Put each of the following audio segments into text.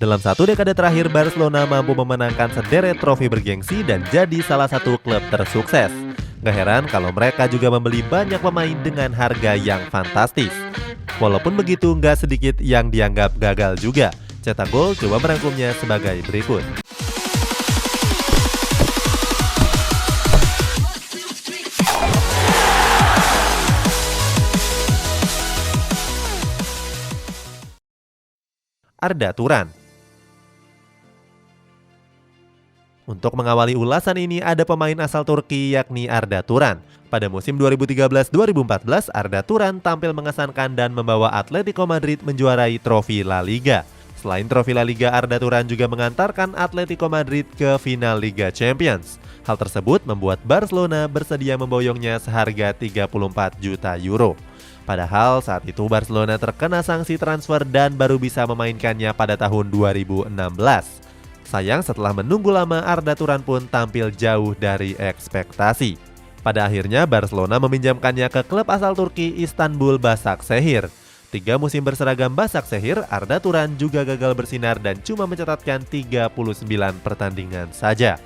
Dalam satu dekade terakhir, Barcelona mampu memenangkan sederet trofi bergengsi dan jadi salah satu klub tersukses. Gak heran kalau mereka juga membeli banyak pemain dengan harga yang fantastis. Walaupun begitu, gak sedikit yang dianggap gagal juga. Cetak Gol coba merangkumnya sebagai berikut. Arda Turan. Untuk mengawali ulasan ini ada pemain asal Turki yakni Arda Turan. Pada musim 2013-2014, Arda Turan tampil mengesankan dan membawa Atletico Madrid menjuarai trofi La Liga. Selain trofi La Liga, Arda Turan juga mengantarkan Atletico Madrid ke final Liga Champions. Hal tersebut membuat Barcelona bersedia memboyongnya seharga 34 juta euro. Padahal saat itu Barcelona terkena sanksi transfer dan baru bisa memainkannya pada tahun 2016. Sayang setelah menunggu lama, Arda Turan pun tampil jauh dari ekspektasi. Pada akhirnya Barcelona meminjamkannya ke klub asal Turki Istanbul Başakşehir. 3 musim berseragam Başakşehir, Arda Turan juga gagal bersinar dan cuma mencatatkan 39 pertandingan saja.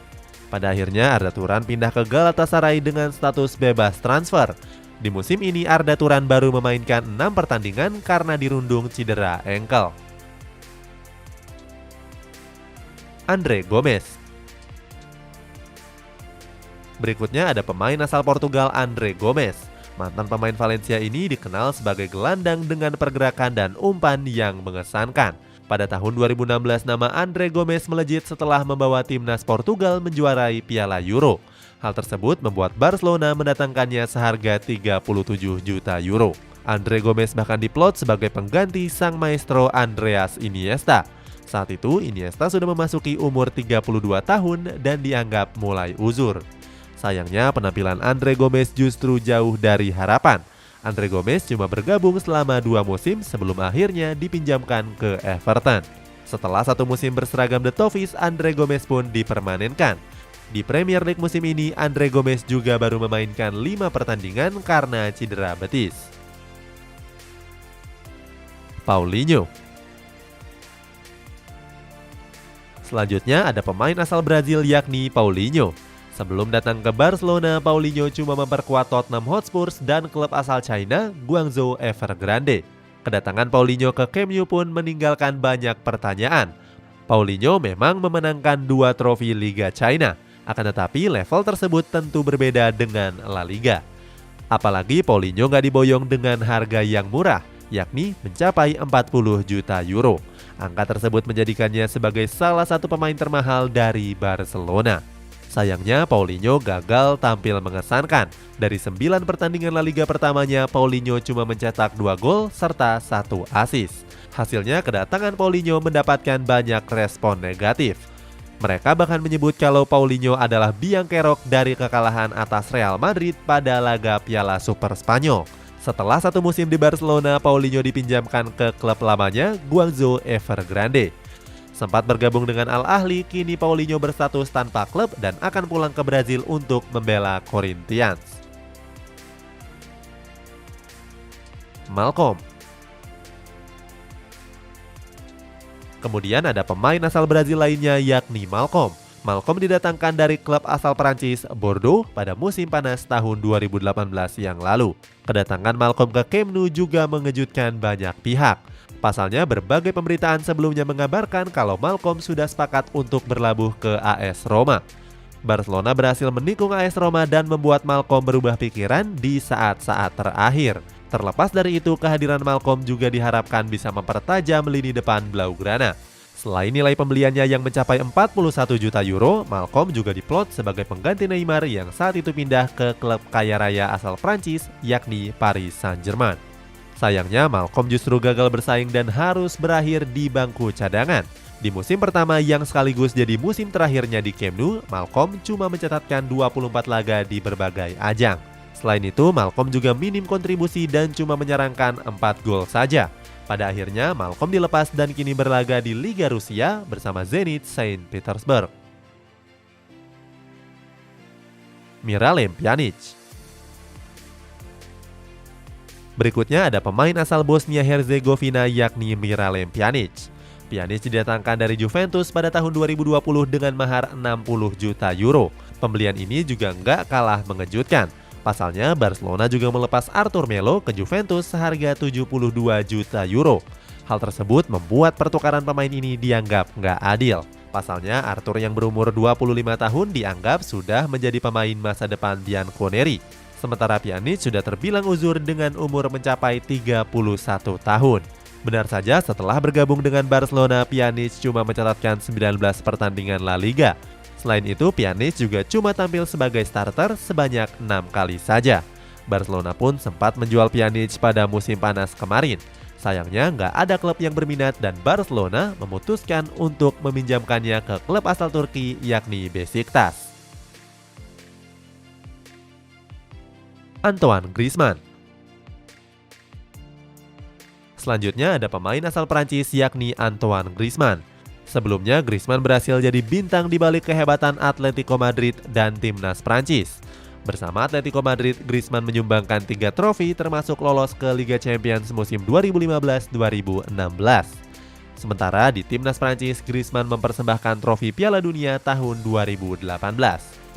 Pada akhirnya Arda Turan pindah ke Galatasaray dengan status bebas transfer. Di musim ini Arda Turan baru memainkan 6 pertandingan karena dirundung cedera engkel. André Gomes. Berikutnya ada pemain asal Portugal, André Gomes. Mantan pemain Valencia ini dikenal sebagai gelandang dengan pergerakan dan umpan yang mengesankan. Pada tahun 2016 nama André Gomes melejit setelah membawa timnas Portugal menjuarai Piala Euro. Hal tersebut membuat Barcelona mendatangkannya seharga 37 juta euro. André Gomes bahkan diplot sebagai pengganti sang maestro Andreas Iniesta. Saat itu Iniesta sudah memasuki umur 32 tahun dan dianggap mulai uzur. Sayangnya penampilan André Gomes justru jauh dari harapan. André Gomes cuma bergabung selama 2 musim sebelum akhirnya dipinjamkan ke Everton. Setelah 1 musim berseragam The Toffees, André Gomes pun dipermanenkan. Di Premier League musim ini, André Gomes juga baru memainkan 5 pertandingan karena cedera betis. Paulinho. Selanjutnya ada pemain asal Brazil yakni Paulinho. Sebelum datang ke Barcelona, Paulinho cuma memperkuat Tottenham Hotspur dan klub asal China, Guangzhou Evergrande. Kedatangan Paulinho ke Camp Nou pun meninggalkan banyak pertanyaan. Paulinho memang memenangkan 2 trofi Liga China, akan tetapi level tersebut tentu berbeda dengan La Liga. Apalagi Paulinho nggak diboyong dengan harga yang murah, yakni mencapai 40 juta euro. Angka tersebut menjadikannya sebagai salah satu pemain termahal dari Barcelona. Sayangnya Paulinho gagal tampil mengesankan. Dari 9 pertandingan La Liga pertamanya, Paulinho cuma mencetak 2 gol serta 1 assist. Hasilnya kedatangan Paulinho mendapatkan banyak respon negatif. Mereka bahkan menyebut kalau Paulinho adalah biang kerok dari kekalahan atas Real Madrid pada laga Piala Super Spanyol. Setelah 1 musim di Barcelona, Paulinho dipinjamkan ke klub lamanya, Guangzhou Evergrande. Sempat bergabung dengan Al Ahly, kini Paulinho berstatus tanpa klub dan akan pulang ke Brazil untuk membela Corinthians. Malcom. Kemudian ada pemain asal Brazil lainnya yakni Malcom. Malcom didatangkan dari klub asal Prancis Bordeaux pada musim panas tahun 2018 yang lalu. Kedatangan Malcom ke Camp Nou juga mengejutkan banyak pihak. Pasalnya berbagai pemberitaan sebelumnya mengabarkan kalau Malcom sudah sepakat untuk berlabuh ke AS Roma. Barcelona berhasil menikung AS Roma dan membuat Malcom berubah pikiran di saat-saat terakhir. Terlepas dari itu, kehadiran Malcom juga diharapkan bisa mempertajam lini depan Blaugrana. Selain nilai pembeliannya yang mencapai 41 juta euro, Malcom juga diplot sebagai pengganti Neymar yang saat itu pindah ke klub kaya raya asal Prancis yakni Paris Saint-Germain. Sayangnya Malcom justru gagal bersaing dan harus berakhir di bangku cadangan. Di musim pertama yang sekaligus jadi musim terakhirnya di Camp Nou, Malcom cuma mencatatkan 24 laga di berbagai ajang. Selain itu, Malcom juga minim kontribusi dan cuma menyerangkan 4 gol saja. Pada akhirnya, Malcom dilepas dan kini berlaga di Liga Rusia bersama Zenit Saint Petersburg. Miralem Pjanic. Berikutnya ada pemain asal Bosnia Herzegovina yakni Miralem Pjanic. Pjanic didatangkan dari Juventus pada tahun 2020 dengan mahar 60 juta euro. Pembelian ini juga nggak kalah mengejutkan. Pasalnya, Barcelona juga melepas Arthur Melo ke Juventus seharga 72 juta euro. Hal tersebut membuat pertukaran pemain ini dianggap nggak adil. Pasalnya, Arthur yang berumur 25 tahun dianggap sudah menjadi pemain masa depan Bianconeri. Sementara Pjanic sudah terbilang uzur dengan umur mencapai 31 tahun. Benar saja, setelah bergabung dengan Barcelona, Pjanic cuma mencatatkan 19 pertandingan La Liga. Selain itu, Pjanic juga cuma tampil sebagai starter sebanyak 6 kali saja. Barcelona pun sempat menjual Pjanic pada musim panas kemarin. Sayangnya nggak ada klub yang berminat dan Barcelona memutuskan untuk meminjamkannya ke klub asal Turki yakni Besiktas. Antoine Griezmann. Selanjutnya ada pemain asal Prancis yakni Antoine Griezmann. Sebelumnya Griezmann berhasil jadi bintang di balik kehebatan Atletico Madrid dan timnas Prancis. Bersama Atletico Madrid, Griezmann menyumbangkan 3 trofi termasuk lolos ke Liga Champions musim 2015-2016. Sementara di timnas Prancis, Griezmann mempersembahkan trofi Piala Dunia tahun 2018.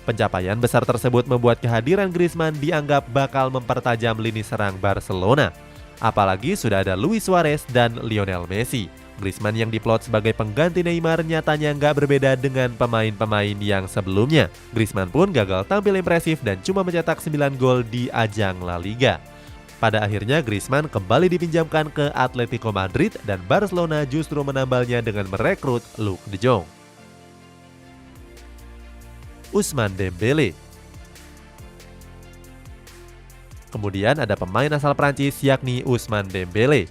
Pencapaian besar tersebut membuat kehadiran Griezmann dianggap bakal mempertajam lini serang Barcelona. Apalagi sudah ada Luis Suarez dan Lionel Messi. Griezmann yang diplot sebagai pengganti Neymar nyatanya nggak berbeda dengan pemain-pemain yang sebelumnya. Griezmann pun gagal tampil impresif dan cuma mencetak 9 gol di ajang La Liga. Pada akhirnya Griezmann kembali dipinjamkan ke Atletico Madrid dan Barcelona justru menambalnya dengan merekrut Luuk de Jong. Ousmane Dembélé. Kemudian ada pemain asal Prancis yakni Ousmane Dembélé.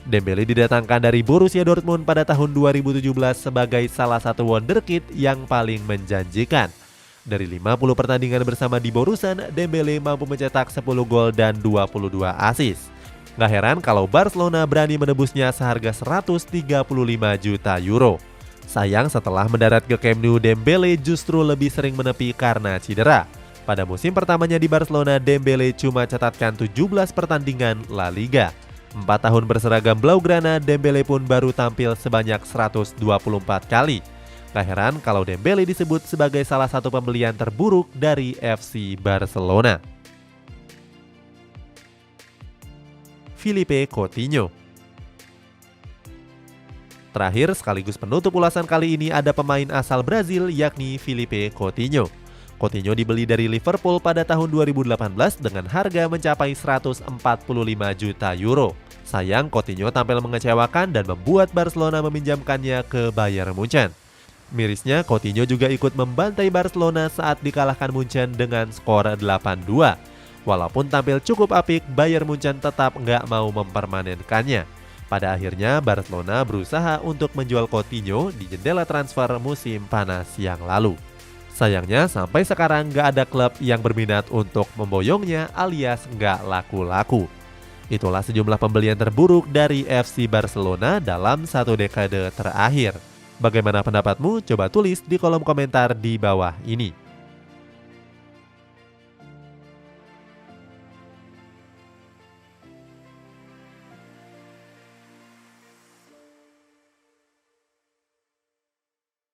Dembélé didatangkan dari Borussia Dortmund pada tahun 2017 sebagai salah satu wonderkid yang paling menjanjikan. Dari 50 pertandingan bersama di Borusan, Dembélé mampu mencetak 10 gol dan 22 assist. Gak heran kalau Barcelona berani menebusnya seharga 135 juta euro. Sayang setelah mendarat ke Camp Nou, Dembélé justru lebih sering menepi karena cedera. Pada musim pertamanya di Barcelona, Dembélé cuma catatkan 17 pertandingan La Liga. 4 tahun berseragam Blaugrana, Dembélé pun baru tampil sebanyak 124 kali. Gak heran kalau Dembélé disebut sebagai salah satu pembelian terburuk dari FC Barcelona. Philippe Coutinho. Terakhir, sekaligus penutup ulasan kali ini ada pemain asal Brazil yakni Philippe Coutinho. Coutinho dibeli dari Liverpool pada tahun 2018 dengan harga mencapai 145 juta euro. Sayang, Coutinho tampil mengecewakan dan membuat Barcelona meminjamkannya ke Bayern Munchen. Mirisnya, Coutinho juga ikut membantai Barcelona saat dikalahkan Munchen dengan skor 8-2. Walaupun tampil cukup apik, Bayern Munchen tetap nggak mau mempermanenkannya. Pada akhirnya, Barcelona berusaha untuk menjual Coutinho di jendela transfer musim panas yang lalu. Sayangnya sampai sekarang nggak ada klub yang berminat untuk memboyongnya alias nggak laku-laku. Itulah sejumlah pembelian terburuk dari FC Barcelona dalam 1 dekade terakhir. Bagaimana pendapatmu? Coba tulis di kolom komentar di bawah ini.